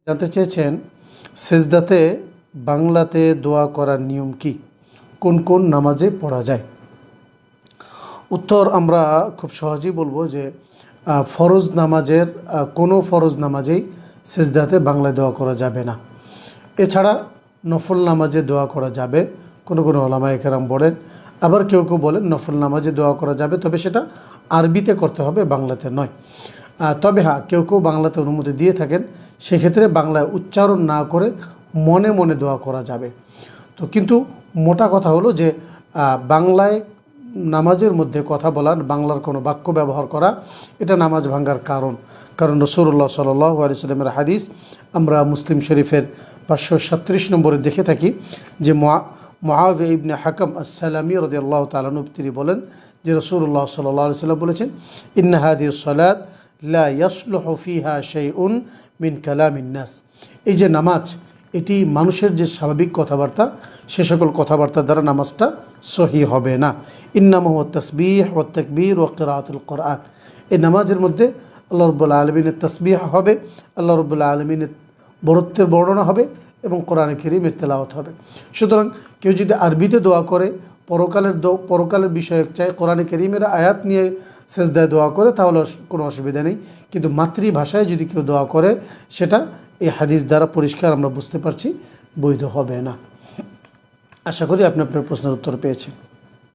জানতে চেয়েছেন সেজদাতে বাংলাতে দোয়া করার নিয়ম কি, কোন কোন নামাজে পড়া যায়। উত্তর আমরা খুব সহজেই বলবো যে ফরজ নামাজের কোনো ফরজ নামাজেই সেজদাতে বাংলায় দোয়া করা যাবে না। এছাড়া নফল নামাজে দোয়া করা যাবে, কোনো কোনো ওলামায়ে কেরাম বলেন। আবার কেউ কেউ বলেন নফল নামাজে দোয়া করা যাবে, তবে সেটা আরবিতে করতে হবে, বাংলাতে নয়। তবে হ্যাঁ, কেউ কেউ বাংলাতে অনুমতি দিয়ে থাকেন, সেক্ষেত্রে বাংলায় উচ্চারণ না করে মনে মনে দোয়া করা যাবে। তো কিন্তু মোটা কথা হলো যে বাংলায় নামাজের মধ্যে কথা বলা, বাংলার কোনো বাক্য ব্যবহার করা, এটা নামাজ ভাঙ্গার কারণ রাসূলুল্লাহ সাল্লাল্লাহু আলাইহি ওয়াসাল্লামের হাদিস আমরা মুসলিম শরীফের 537 নম্বরে দেখে থাকি যে মুআবিয়া ইবনে হাকাম আস-সালামী রাদিয়াল্লাহু তাআলা আনহু তিনি বলেন যে রাসূলুল্লাহ সাল্লাল্লাহু আলাইহি ওয়াসাল্লাম বলেছেন, ইন্না হাদিহিস সালাত লা ইয়াসলুহু ফিহা শাইউন মিন কালামিন নাস। এই যে নামাজ, এটি মানুষের যে স্বাভাবিক কথাবার্তা, সে সকল কথাবার্তার দ্বারা নামাজটা সহি হবে না। ইন্নামা হুয়া তাসবিহ ওয়া তাকবীর ওয়া কিরাআতুল কোরআন। এই নামাজের মধ্যে আল্লাহ রাব্বুল আলামিনের তাসবিহ হবে, আল্লাহ রাব্বুল আলামিনের বরত্বের বর্ণনা হবে এবং কোরআনে কারীমের তেলাওয়াত হবে। সুতরাং কেউ যদি আরবিতে দোয়া করে, পরকালের বিষয়ে চাই কোরআনে কারীমের আয়াত নিয়ে সেজদায় দোয়া করে, তাহলে কোনো অসুবিধা নেই। কিন্তু মাতৃভাষায় যদি কেউ দোয়া করে, সেটা এই হাদিস দ্বারা পরিষ্কার আমরা বুঝতে পারছি বৈধ হবে না। আশা করি আপনি আপনার প্রশ্নের উত্তর পেয়েছেন।